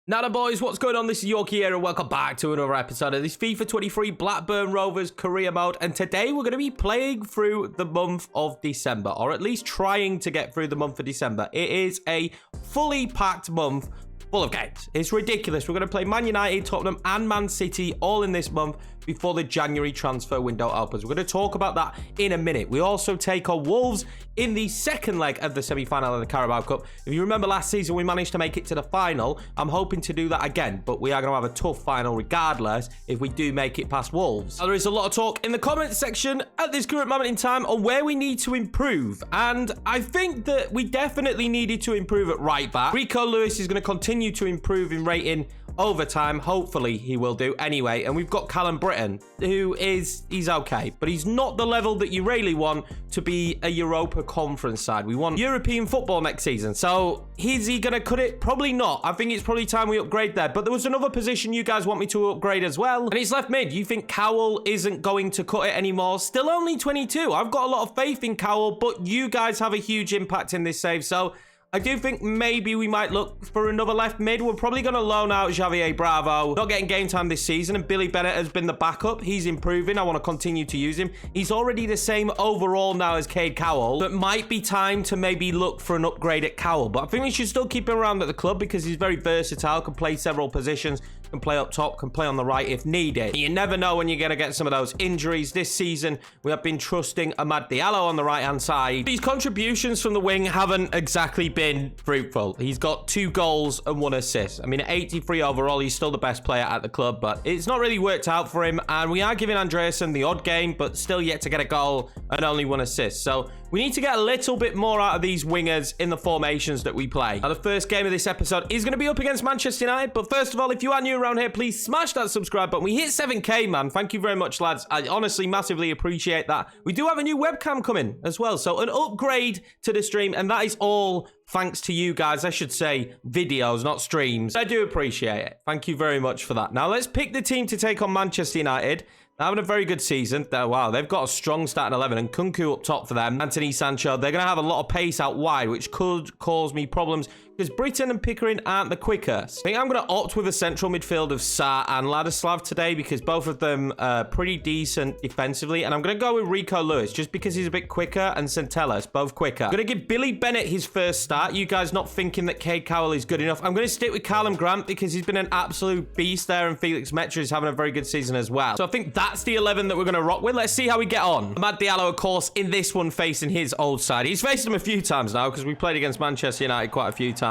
Now then, boys, what's going on? This is Yorkie here, and welcome back to another episode of this FIFA 23 Blackburn Rovers career mode. And today we're going to be playing through the month of December, or at least trying to get through the month of December. It is a fully packed month full of games. It's ridiculous. We're going to play Man United, Tottenham, and Man City all in this month before the January transfer window opens. We're going to talk about that in a minute. We also take on Wolves in the second leg of the semi-final of the Carabao Cup. If you remember last season, we managed to make it to the final. I'm hoping to do that again, but we are going to have a tough final regardless if we do make it past Wolves. Now, there is a lot of talk in the comments section at this current moment in time on where we need to improve, and I think that we definitely needed to improve at right back. Rico Lewis is going to continue to improve in rating over time. Hopefully he will do anyway. And we've got Callum Britton, who he's okay, but he's not the level that you really want to be a Europa Conference side. We want European football next season. So is he gonna cut it? Probably not. I think it's probably time we upgrade there. But there was another position you guys want me to upgrade as well, and it's left mid. You think Cowell isn't going to cut it anymore? Still only 22. I've got a lot of faith in Cowell, but you guys have a huge impact in this save. So I do think maybe we might look for another left mid. We're probably going to loan out Javier Bravo. Not getting game time this season, and Billy Bennett has been the backup. He's improving. I want to continue to use him. He's already the same overall now as Cade Cowell. So it might be time to maybe look for an upgrade at Cowell. But I think we should still keep him around at the club because he's very versatile, can play several positions, can play up top, can play on the right if needed. You never know when you're going to get some of those injuries. This season, we have been trusting Amad Diallo on the right-hand side. These contributions from the wing haven't exactly been fruitful. He's got 2 goals and 1 assist. I mean, at 83 overall, he's still the best player at the club, but it's not really worked out for him. And we are giving Andreasen the odd game, but still yet to get a goal and only 1 assist. So we need to get a little bit more out of these wingers in the formations that we play. Now, the first game of this episode is going to be up against Manchester United. But first of all, if you are new around here, please smash that subscribe button. We hit 7K, man. Thank you very much, lads. I honestly massively appreciate that. We do have a new webcam coming as well. So an upgrade to the stream, and that is all thanks to you guys. I should say videos, not streams. I do appreciate it. Thank you very much for that. Now, let's pick the team to take on Manchester United. They're having a very good season. Wow, they've got a strong starting 11, and Kunku up top for them. Anthony Sancho, they're going to have a lot of pace out wide, which could cause me problems because Britton and Pickering aren't the quickest. I think I'm going to opt with a central midfield of Sarr and Ladislav today because both of them are pretty decent defensively. And I'm going to go with Rico Lewis just because he's a bit quicker, and Centellas, both quicker. I'm going to give Billy Bennett his first start. You guys not thinking that Cade Cowell is good enough. I'm going to stick with Callum Grant because he's been an absolute beast there, and Felix Metra is having a very good season as well. So I think that's the 11 that we're going to rock with. Let's see how we get on. Amad Diallo, of course, in this one facing his old side. He's faced them a few times now because we played against Manchester United quite a few times.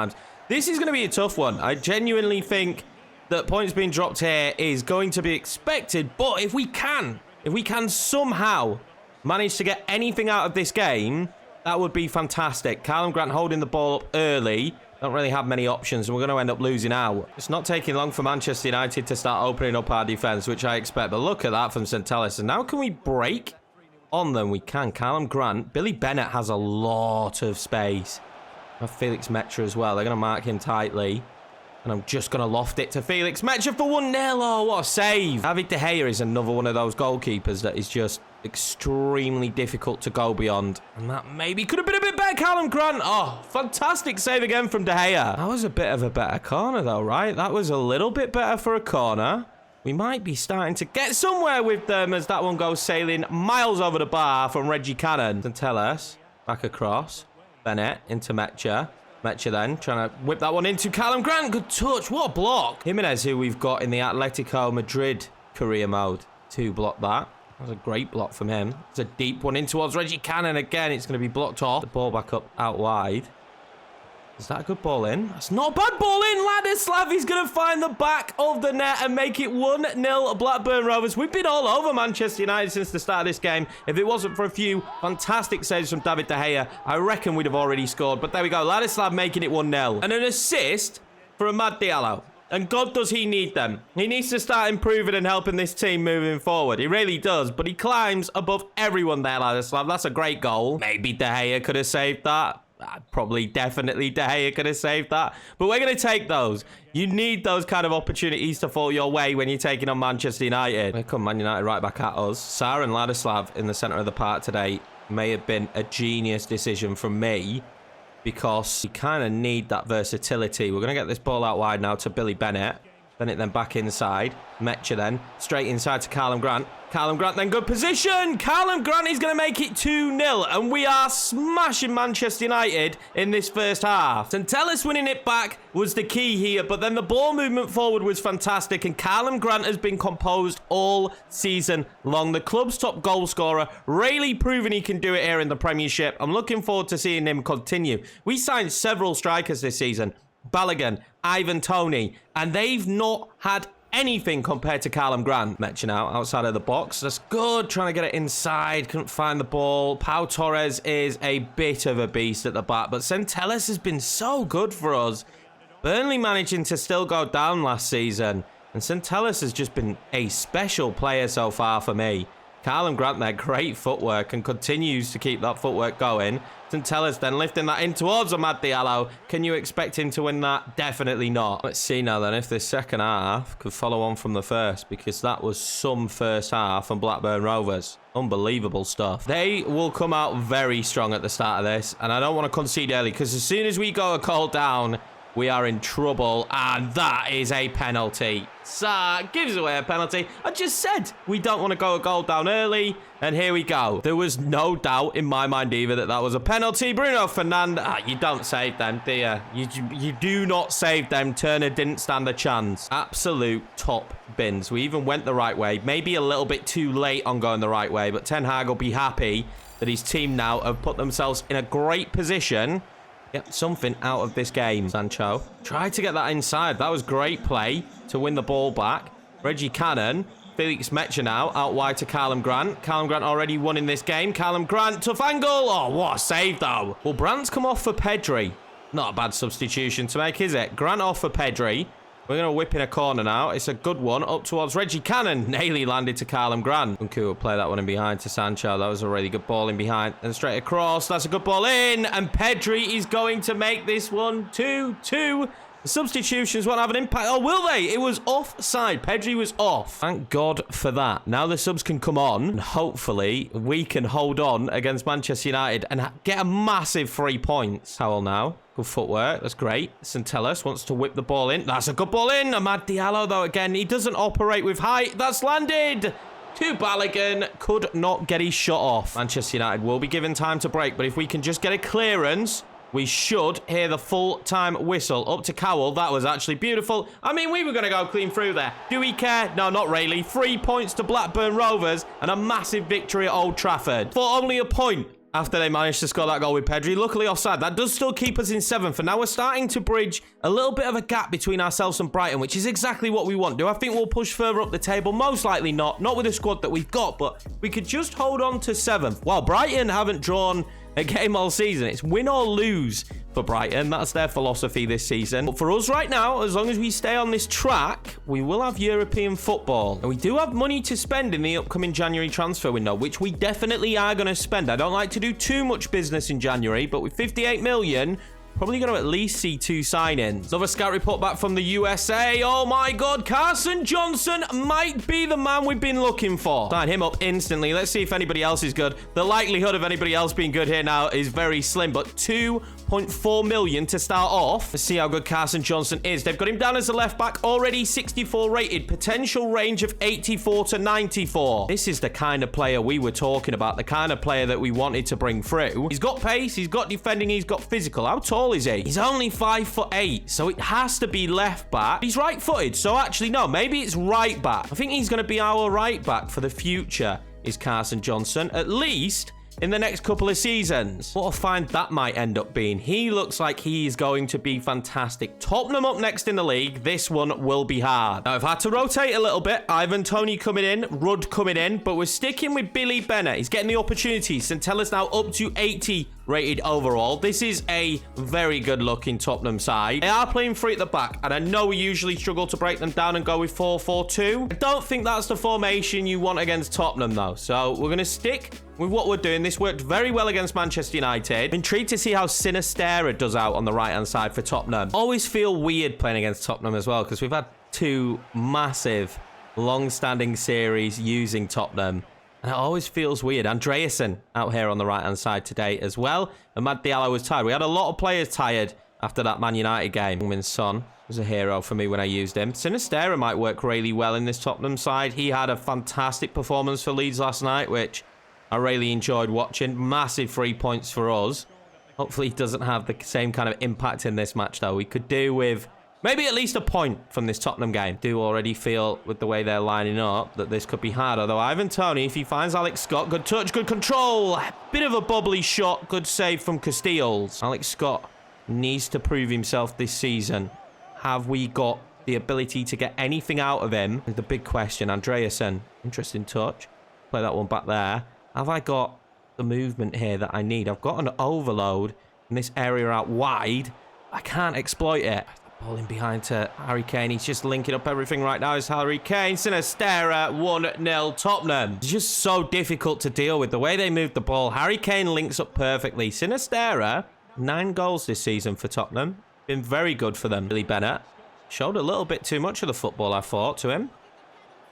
This is going to be a tough one. I genuinely think that points being dropped here is going to be expected. But if we can somehow manage to get anything out of this game, that would be fantastic. Callum Grant holding the ball up early. Don't really have many options, and we're going to end up losing out. It's not taking long for Manchester United to start opening up our defense, which I expect. But look at that from Centellas. And now can we break on them? We can. Callum Grant. Billy Bennett has a lot of space. Felix Metra as well. They're going to mark him tightly. And I'm just going to loft it to Felix Metra for 1-0. Oh, what a save. David De Gea is another one of those goalkeepers that is just extremely difficult to go beyond. And that maybe could have been a bit better. Callum Grant. Oh, fantastic save again from De Gea. That was a bit of a better corner though, right? That was a little bit better for a corner. We might be starting to get somewhere with them as that one goes sailing miles over the bar from Reggie Cannon. Centellas back across. Bennett into Metra. Metra then trying to whip that one into Callum Grant. Good touch. What a block. Jimenez, who we've got in the Atletico Madrid career mode, to block that. That was a great block from him. It's a deep one in towards Reggie Cannon. Again, it's going to be blocked off. The ball back up out wide. Is that a good ball in? That's not a bad ball in. Ladislav, he's going to find the back of the net and make it 1-0 Blackburn Rovers. We've been all over Manchester United since the start of this game. If it wasn't for a few fantastic saves from David De Gea, I reckon we'd have already scored. But there we go. Ladislav making it 1-0. And an assist for Amad Diallo. And God, does he need them. He needs to start improving and helping this team moving forward. He really does. But he climbs above everyone there, Ladislav. That's a great goal. Maybe De Gea could have saved that. Probably, definitely De Gea could have saved that. But we're going to take those. You need those kind of opportunities to fall your way when you're taking on Manchester United. Here come Man United right back at us. Sarr and Ladislav in the centre of the park today may have been a genius decision from me. because you kind of need that versatility. We're going to get this ball out wide now to Billy Bennett. Bennett then back inside. Metcha then straight inside to Callum Grant. Callum Grant then good position. Callum Grant is going to make it 2-0. And we are smashing Manchester United in this first half. Centellas winning it back was the key here. But then the ball movement forward was fantastic. And Callum Grant has been composed all season long. The club's top goal scorer. Really proving he can do it here in the Premiership. I'm looking forward to seeing him continue. We signed several strikers this season. Balogun, Ivan Toney, and they've not had anything compared to Callum Grant. Metcha now outside of the box. That's good. Trying to get it inside. Couldn't find the ball. Pau Torres is a bit of a beast at the back, but Centellas has been so good for us. Burnley managing to still go down last season, and Centellas has just been a special player so far for me. Callum Grant there, great footwork and continues to keep that footwork going. Centellas then lifting that in towards Amad Diallo. Can you expect him to win that? Definitely not. Let's see now then if this second half could follow on from the first, because that was some first half from Blackburn Rovers. Unbelievable stuff. They will come out very strong at the start of this, and I don't want to concede early because as soon as we go a goal down, we are in trouble, and that is a penalty. Sa gives away a penalty. I just said we don't want to go a goal down early, and here we go. There was no doubt in my mind either that that was a penalty. Bruno Fernandes, you don't save them, do you? You do not save them. Turner didn't stand a chance. Absolute top bins. We even went the right way. Maybe a little bit too late on going the right way, but Ten Hag will be happy that his team now have put themselves in a great position. Get something out of this game. Sancho tried to get that inside. That was great play to win the ball back. Reggie Cannon. Felix Metcha now out wide to Callum Grant. Callum Grant already won in this game. Callum Grant, tough angle. Oh, what a save though. Well, Brandt's come off for Pedri. Not a bad substitution to make, is it? Grant off for Pedri. We're going to whip in a corner now. It's a good one up towards Reggie Cannon. Nearly landed to Callum Grant. Nkunku will play that one in behind to Sancho. That was a really good ball in behind. And straight across. That's a good ball in. And Pedri is going to make this one 2-2. The substitutions won't have an impact. Oh, will they? It was offside. Pedri was off. Thank God for that. Now the subs can come on. And hopefully we can hold on against Manchester United and get a massive 3 points. Howell now. Good footwork. That's great. Centellas wants to whip the ball in. That's a good ball in. Amad Diallo, though, again, he doesn't operate with height. That's landed. To Balogun. Could not get his shot off. Manchester United will be given time to break, but if we can just get a clearance, we should hear the full-time whistle. Up to Cowell. That was actually beautiful. I mean, we were going to go clean through there. Do we care? No, not really. 3 points to Blackburn Rovers and a massive victory at Old Trafford. For only a point after they managed to score that goal with Pedri. Luckily offside. That does still keep us in 7th. And now we're starting to bridge a little bit of a gap between ourselves and Brighton, which is exactly what we want. Do I think we'll push further up the table? Most likely not. Not with the squad that we've got, but we could just hold on to 7th. Well, Brighton haven't drawn a game all season. It's win or lose for Brighton. That's their philosophy this season. But for us right now, as long as we stay on this track, we will have European football. And we do have money to spend in the upcoming January transfer window, which we definitely are going to spend. I don't like to do too much business in January, but with 58 million, probably going to at least see 2 signings. Another scout report back from the USA. Oh my God, Carson Johnson might be the man we've been looking for. Sign him up instantly. Let's see if anybody else is good. The likelihood of anybody else being good here now is very slim, but 2.4 million to start off. Let's see how good Carson Johnson is. They've got him down as a left back, already 64 rated, potential range of 84 to 94. This is the kind of player we were talking about, the kind of player that we wanted to bring through. He's got pace, he's got defending, he's got physical. How tall is he? He's only 5'8", so it has to be left back. He's right-footed, so actually no, maybe it's right back. I think he's going to be our right back for the future, is Carson Johnson, at least in the next couple of seasons. What a find that might end up being. He looks like he is going to be fantastic. Tottenham up next in the league. This one will be hard. Now, I've had to rotate a little bit. Ivan Toney coming in, Rudd coming in, but we're sticking with Billy Bennett. He's getting the opportunity. Centellas now up to 80 rated overall. This is a very good looking Tottenham side. They are playing 3 at the back, and I know we usually struggle to break them down and go with 4-4-2. I don't think that's the formation you want against Tottenham though, so we're going to stick with what we're doing. This worked very well against Manchester United. I'm intrigued to see how Sinistera does out on the right hand side for Tottenham. Always feel weird playing against Tottenham as well, because we've had 2 massive long-standing series using Tottenham. And it always feels weird. Andreasen out here on the right-hand side today as well. Amad Diallo was tired. We had a lot of players tired after that Man United game. Min Son was a hero for me when I used him. Sinistera might work really well in this Tottenham side. He had a fantastic performance for Leeds last night, which I really enjoyed watching. Massive 3 points for us. Hopefully he doesn't have the same kind of impact in this match, though. We could do with maybe at least a point from this Tottenham game. Do already feel, with the way they're lining up, that this could be hard. Although Ivan Toney, if he finds Alex Scott, good touch, good control. Bit of a bubbly shot, good save from Casteels. Alex Scott needs to prove himself this season. Have we got the ability to get anything out of him? The big question. Andreasen, interesting touch. Play that one back there. Have I got the movement here that I need? I've got an overload in this area out wide. I can't exploit it. Ball in behind to Harry Kane. He's just linking up everything right now. It's Harry Kane. Sinistera, 1-0 Tottenham. It's just so difficult to deal with the way they move the ball. Harry Kane links up perfectly. Sinistera, 9 goals this season for Tottenham. Been very good for them. Billy Bennett showed a little bit too much of the football, I thought, to him.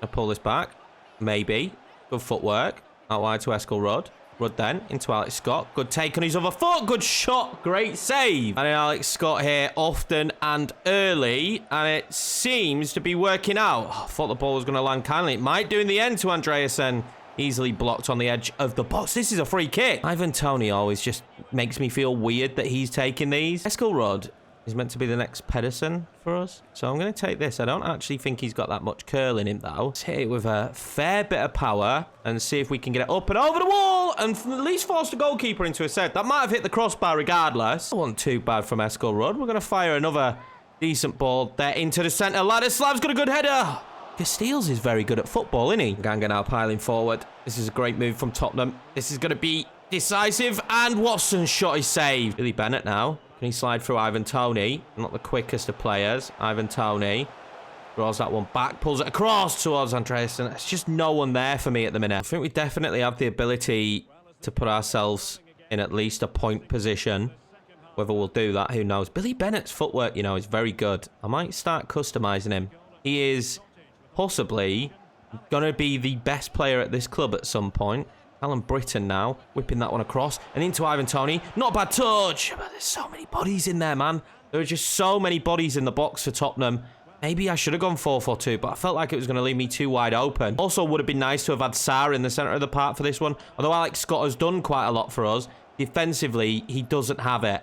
I'll pull this back. Maybe. Good footwork. Out wide to Eskel Rudd. Rudd then into Alex Scott. Good take on his other foot. Good shot. Great save. And Alex Scott here often and early. And it seems to be working out. I thought the ball was going to land kindly. It might do in the end to Andreasen. Easily blocked on the edge of the box. This is a free kick. Ivan Toney always just makes me feel weird that he's taking these. Eskel Rudd is meant to be the next Pedersen for us. So I'm going to take this. I don't actually think he's got that much curl in him, though. Let's hit it with a fair bit of power and see if we can get it up and over the wall and at least force the goalkeeper into a set. That might have hit the crossbar regardless. That wasn't too bad from Eskel Rudd. We're going to fire another decent ball there into the centre. Ladislav's got a good header. Casteels is very good at football, isn't he? Ganga now piling forward. This is a great move from Tottenham. This is going to be decisive. And Watson's shot is saved. Billy Bennett now. Can he slide through Ivan Toney? Not the quickest of players. Ivan Toney draws that one back, pulls it across towards Andreasen. There's just no one there for me at the minute. I think we definitely have the ability to put ourselves in at least a point position. Whether we'll do that, who knows? Billy Bennett's footwork, you know, is very good. I might start customizing him. He is possibly going to be the best player at this club at some point. Alan Britton now, whipping that one across and into Ivan Toney. Not a bad touch, but there's so many bodies in there, man. There are just so many bodies in the box for Tottenham. Maybe I should have gone 4-4-2, but I felt like it was going to leave me too wide open. Also, would have been nice to have had Sarr in the centre of the park for this one. Although Alex Scott has done quite a lot for us, defensively, he doesn't have it.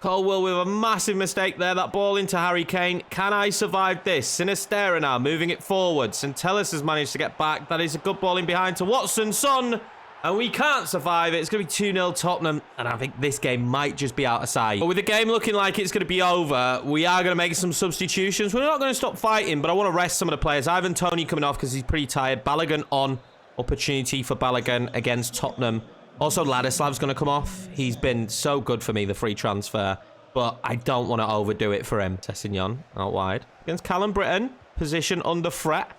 Colwell with a massive mistake there. That ball into Harry Kane. Can I survive this? Sinistera now moving it forward. Centellis has managed to get back. That is a good ball in behind to Watson. Son. And we can't survive it. It's going to be 2-0 Tottenham. And I think this game might just be out of sight. But with the game looking like it's going to be over, we are going to make some substitutions. We're not going to stop fighting, but I want to rest some of the players. Ivan Toney coming off because he's pretty tired. Balogun on. Opportunity for Balogun against Tottenham. Also, Ladislav's going to come off. He's been so good for me, the free transfer. But I don't want to overdo it for him. Sessegnon out wide. Against Callum Britton. Position under threat.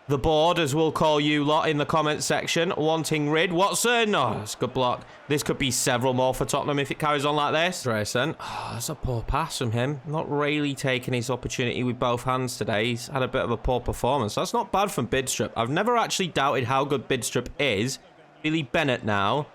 The board, as we'll call you lot in the comments section. Wanting rid. Watson. Oh, that's a good block. This could be several more for Tottenham if it carries on like this. Drayson. Oh, that's a poor pass from him. Not really taking his opportunity with both hands today. He's had a bit of a poor performance. That's not bad from Bidstrup. I've never actually doubted how good Bidstrup is. Billy Bennett now.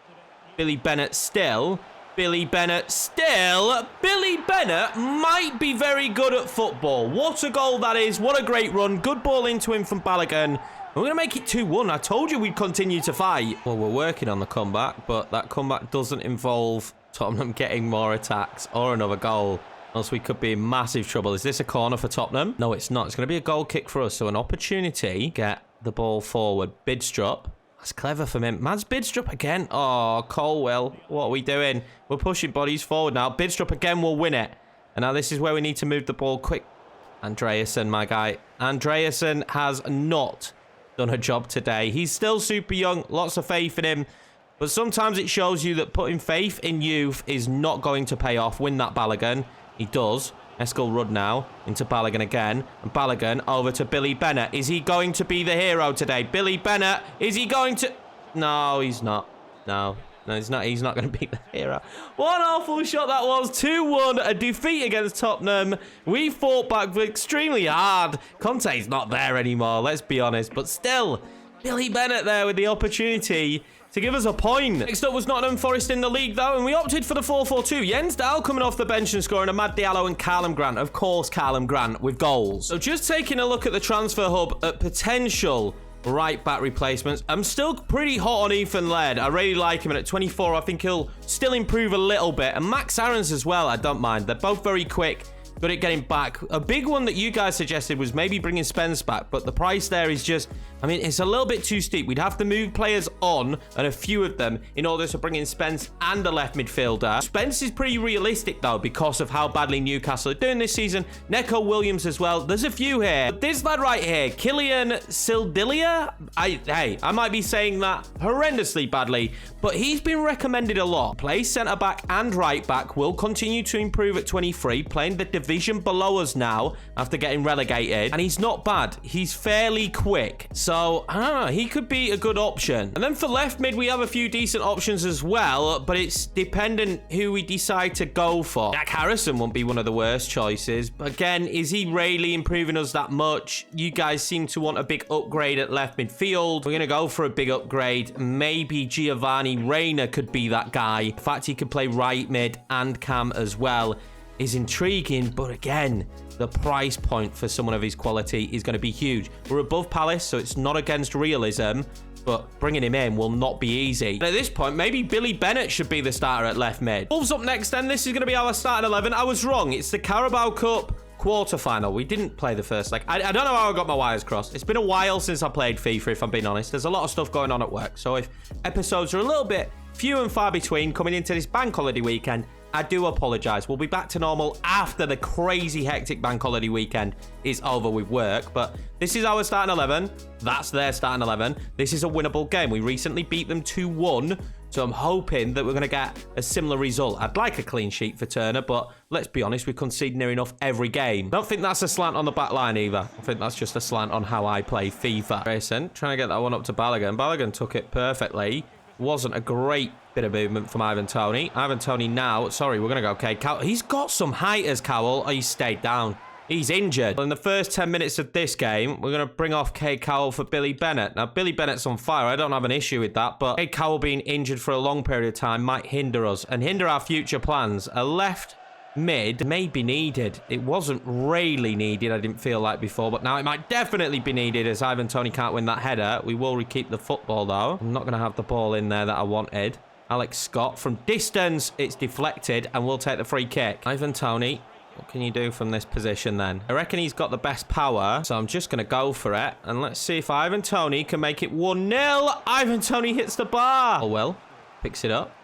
Billy Bennett still. Billy Bennett still. Billy Bennett might be very good at football. What a goal that is. What a great run. Good ball into him from Balogun. We're going to make it 2-1. I told you we'd continue to fight. Well, we're working on the comeback, but that comeback doesn't involve Tottenham getting more attacks or another goal. Else we could be in massive trouble. Is this a corner for Tottenham? No, it's not. It's going to be a goal kick for us. So an opportunity. Get the ball forward. Bidstrup. That's clever from him. Mads Bidstrup again. Oh, Colwell. What are we doing? We're pushing bodies forward now. Bidstrup again will win it. And now this is where we need to move the ball quick. Andreasen, my guy. Andreasen has not done a job today. He's still super young. Lots of faith in him. But sometimes it shows you that putting faith in youth is not going to pay off. Win that Balogun. He does. Eskel Rudd now into Balogun again. And Balogun over to Billy Bennett. Is he going to be the hero today? Billy Bennett, is he going to... No, he's not. No, he's not. He's not going to be the hero. What an awful shot that was. 2-1, a defeat against Tottenham. We fought back extremely hard. Conte's not there anymore, let's be honest. But still, Billy Bennett there with the opportunity to give us a point. Next up was Nottingham Forest in the league, though, and we opted for the 4-4-2. Jens Dahl coming off the bench and scoring, Amad Diallo and Callum Grant. Of course, Callum Grant with goals. So just taking a look at the transfer hub at potential right-back replacements. I'm still pretty hot on Ethan Laird. I really like him, and at 24, I think he'll still improve a little bit. And Max Aarons as well, I don't mind. They're both very quick. Good at getting back. A big one that you guys suggested was maybe bringing Spence back, but the price there is just, I mean, it's a little bit too steep. We'd have to move players on, and a few of them, in order to bring in Spence and a left midfielder. Spence is pretty realistic, though, because of how badly Newcastle are doing this season. Neco Williams as well. There's a few here. But this lad right here, Killian Sildilia, I might be saying that horrendously badly, but he's been recommended a lot. Plays centre-back and right-back, will continue to improve at 23, playing the division below us now after getting relegated, and he's not bad. He's fairly quick, so I don't know, he could be a good option. And then for left mid, we have a few decent options as well, but it's dependent who we decide to go for. Jack Harrison won't be one of the worst choices, but again, is he really improving us that much? You guys seem to want a big upgrade at left midfield. We're gonna go for a big upgrade. Maybe Giovanni Reina could be that guy. The fact he could play right mid and cam as well is intriguing, but again, the price point for someone of his quality is going to be huge. We're above Palace, so it's not against realism, but bringing him in will not be easy. And at this point, maybe Billy Bennett should be the starter at left mid. Wolves up next then. This is going to be our starting 11. I was wrong. It's the Carabao Cup quarterfinal. We didn't play the first leg. I don't know how I got my wires crossed. It's been a while since I played FIFA, if I'm being honest. There's a lot of stuff going on at work, so if episodes are a little bit few and far between coming into this bank holiday weekend, I do apologize. We'll be back to normal after the crazy hectic bank holiday weekend is over with work. But this is our starting 11. That's their starting 11. This is a winnable game. We recently beat them 2-1. So I'm hoping that we're going to get a similar result. I'd like a clean sheet for Turner, but let's be honest, we concede near enough every game. I don't think that's a slant on the back line either. I think that's just a slant on how I play FIFA. Grayson trying to get that one up to Balogun. Balogun took it perfectly. Wasn't a great bit of movement from Ivan Toney. Ivan Toney now. Sorry, we're going to go Kay Cowell. He's got some height as Cowell. Oh, he stayed down. He's injured. In the first 10 minutes of this game, we're going to bring off Kay Cowell for Billy Bennett. Now, Billy Bennett's on fire. I don't have an issue with that, but Kay Cowell being injured for a long period of time might hinder us and hinder our future plans. A left mid may be needed. It wasn't really needed, I didn't feel like before, but now it might definitely be needed as Ivan Toney can't win that header. We will keep the football, though. I'm not going to have the ball in there that I wanted. Alex Scott from distance. It's deflected, and we'll take the free kick. Ivan Toney. What can you do from this position then? I reckon he's got the best power, so I'm just going to go for it. And let's see if Ivan Toney can make it 1-0. Ivan Toney hits the bar. Oh, well. Picks it up.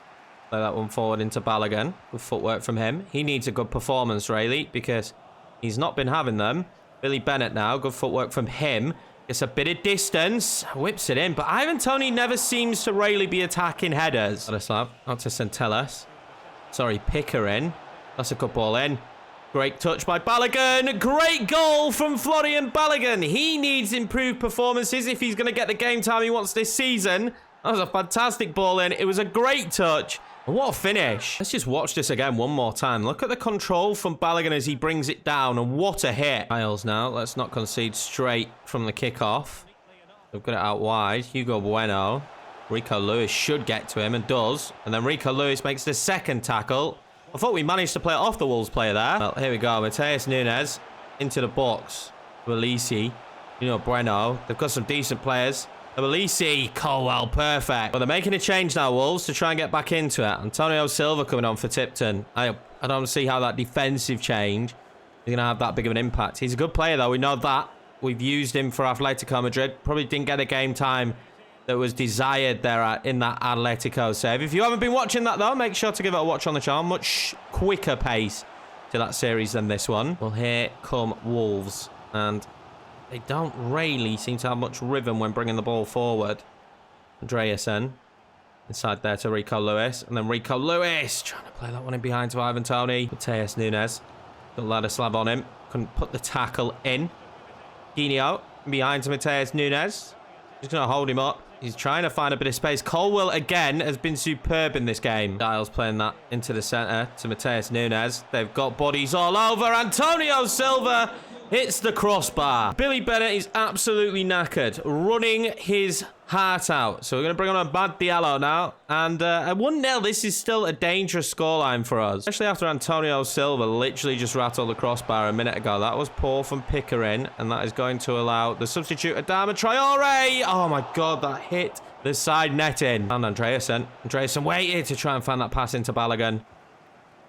Play that one forward into Balogun. Good footwork from him. He needs a good performance, really, because he's not been having them. Billy Bennett now. Good footwork from him. Gets a bit of distance. Whips it in. But Ivan Toney never seems to really be attacking headers. Vladislav. Out to Centellas. Sorry, Pickering. That's a good ball in. Great touch by Balogun. Great goal from Florian Balogun. He needs improved performances if he's going to get the game time he wants this season. That was a fantastic ball in. It was a great touch. And what a finish. Let's just watch this again one more time. Look at the control from Balogun as he brings it down. And what a hit. Miles now. Let's not concede straight from the kickoff. They've got it out wide. Hugo Bueno. Rico Lewis should get to him and does. And then Rico Lewis makes the second tackle. I thought we managed to play it off the Wolves player there. Well, here we go. Mateus Nunes into the box. Walisi. Bueno. They've got some decent players. Walisi. Colwell. Perfect. But they're making a change now, Wolves, to try and get back into it. Antonio Silva coming on for Tipton. I don't see how that defensive change is going to have that big of an impact. He's a good player, though. We know that. We've used him for Atletico Madrid. Probably didn't get the game time that was desired there in that Atletico save. If you haven't been watching that, though, make sure to give it a watch on the channel. Much quicker pace to that series than this one. Well, here come Wolves. And they don't really seem to have much rhythm when bringing the ball forward. Andreasen. Inside there to Rico Lewis. And then Rico Lewis trying to play that one in behind to Ivan Toney. Mateus Nunes. Got Vladislav on him. Couldn't put the tackle in. Guineo behind to Mateus Nunes. Just going to hold him up. He's trying to find a bit of space. Colwell, again, has been superb in this game. Giles playing that into the centre to Mateus Nunes. They've got bodies all over. Antonio Silva Hits the crossbar. Billy Bennett is absolutely knackered, running his heart out. So we're going to bring on a bad Diallo now. And at 1-0, this is still a dangerous scoreline for us. Especially after Antonio Silva literally just rattled the crossbar a minute ago. That was poor from Pickering. And that is going to allow the substitute Adama Traore. Oh my God, that hit the side netting. And Andreasen. Andreasen waited to try and find that pass into Balogun.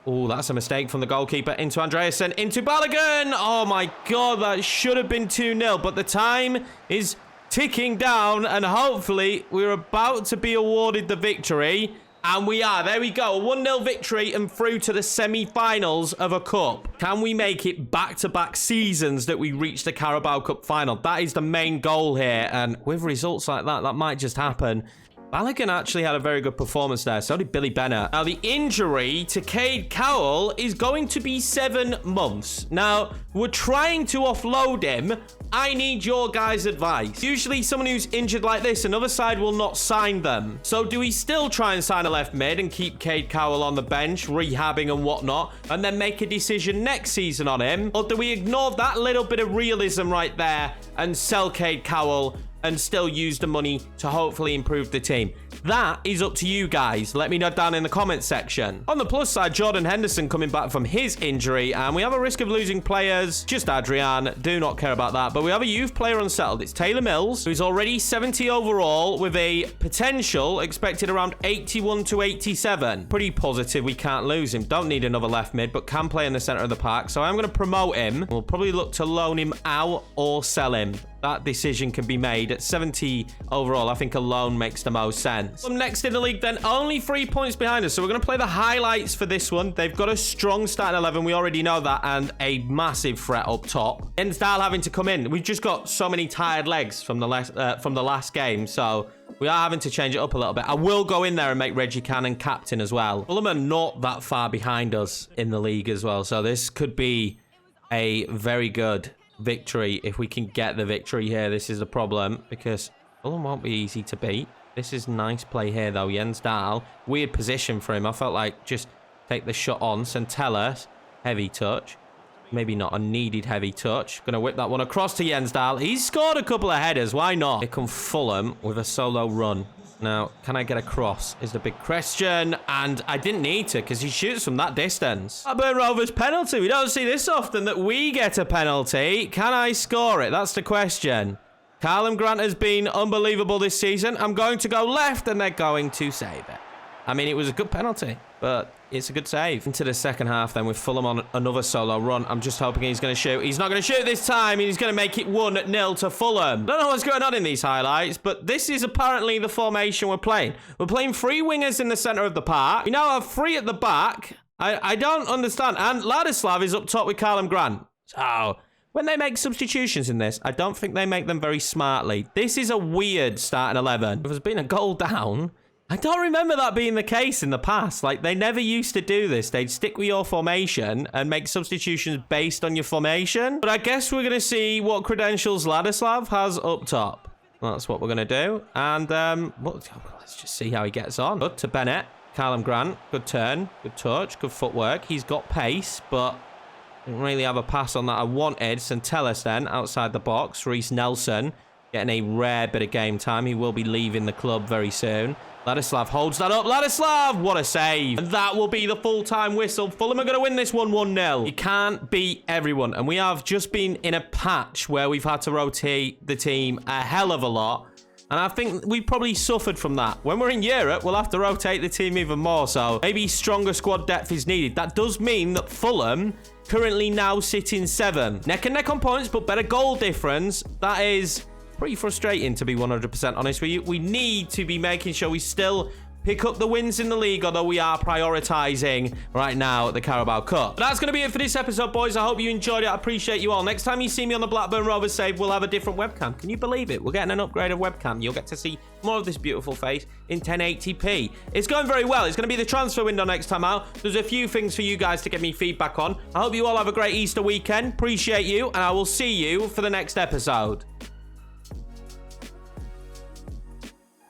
Oh, that's a mistake from the goalkeeper. Into Andreasen. Into Balogun. Oh my God, that should have been 2-0. But the time is ticking down, and hopefully we're about to be awarded the victory. And we are. There we go. A 1-0 victory and through to the semi-finals of a cup. Can we make it back-to-back seasons that we reach the Carabao Cup final? That is the main goal here. And with results like that, that might just happen. Balogun actually had a very good performance there. So did Billy Bennett. Now, the injury to Cade Cowell is going to be 7 months. Now, we're trying to offload him. I need your guys' advice. Usually, someone who's injured like this, another side will not sign them. So do we still try and sign a left mid and keep Cade Cowell on the bench, rehabbing and whatnot, and then make a decision next season on him? Or do we ignore that little bit of realism right there and sell Cade Cowell and still use the money to hopefully improve the team? That is up to you guys. Let me know down in the comments section. On the plus side, Jordan Henderson coming back from his injury, and we have a risk of losing players. Just Adrian, do not care about that. But we have a youth player unsettled. It's Taylor Mills, who's already 70 overall with a potential expected around 81 to 87. Pretty positive we can't lose him. Don't need another left mid, but can play in the center of the park. So I'm going to promote him. We'll probably look to loan him out or sell him. That decision can be made at 70 overall. I think a loan makes the most sense. Next in the league then, only 3 points behind us. So we're going to play the highlights for this one. They've got a strong starting 11. We already know that. And a massive threat up top. Ensdale having to come in. We've just got so many tired legs from the last game. So we are having to change it up a little bit. I will go in there and make Reggie Cannon captain as well. Fulham are not that far behind us in the league as well. So this could be a very good victory if we can get the victory here. This is the problem because Fulham won't be easy to beat. This is nice play here though. Jens Dahl, weird position for him. I felt like just take the shot on. Centellas, heavy touch. Maybe not a needed heavy touch. Gonna whip that one across to Jens Dahl. He's scored a couple of headers. Why not? Here come Fulham with a solo run. Now, can I get across is the big question. And I didn't need to because he shoots from that distance. Blackburn Rovers penalty. We don't see this often that we get a penalty. Can I score it? That's the question. Callum Grant has been unbelievable this season. I'm going to go left and they're going to save it. I mean, it was a good penalty, but it's a good save. Into the second half then with Fulham on another solo run. I'm just hoping he's going to shoot. He's not going to shoot this time. He's going to make it 1-0 to Fulham. Don't know what's going on in these highlights, but this is apparently the formation we're playing. We're playing 3 wingers in the center of the park. We now have 3 at the back. I don't understand. And Ladislav is up top with Callum Grant. So when they make substitutions in this, I don't think they make them very smartly. This is a weird starting 11. If there's been a goal down, I don't remember that being the case in the past. Like, they never used to do this. They'd stick with your formation and make substitutions based on your formation. But I guess we're going to see what credentials Ladislav has up top. That's what we're going to do. And let's just see how he gets on. Good to Bennett. Callum Grant. Good turn. Good touch. Good footwork. He's got pace, but didn't really have a pass on that I wanted. Centellas then, outside the box. Reece Nelson getting a rare bit of game time. He will be leaving the club very soon. Ladislav holds that up. Ladislav, what a save. And that will be the full-time whistle. Fulham are going to win this one 1-0. You can't beat everyone. And we have just been in a patch where we've had to rotate the team a hell of a lot. And I think we probably suffered from that. When we're in Europe, we'll have to rotate the team even more. So maybe stronger squad depth is needed. That does mean that Fulham currently now sit in 7. Neck and neck on points, but better goal difference. That is pretty frustrating, to be 100% honest with you. We need to be making sure we still pick up the wins in the league, although we are prioritizing right now the Carabao Cup. But that's going to be it for this episode, boys. I hope you enjoyed it. I appreciate you all. Next time you see me on the Blackburn Rovers save, we'll have a different webcam. Can you believe it? We're getting an upgraded webcam. You'll get to see more of this beautiful face in 1080p. It's going very well. It's going to be the transfer window next time out. There's a few things for you guys to get me feedback on. I hope you all have a great Easter weekend. Appreciate you, and I will see you for the next episode.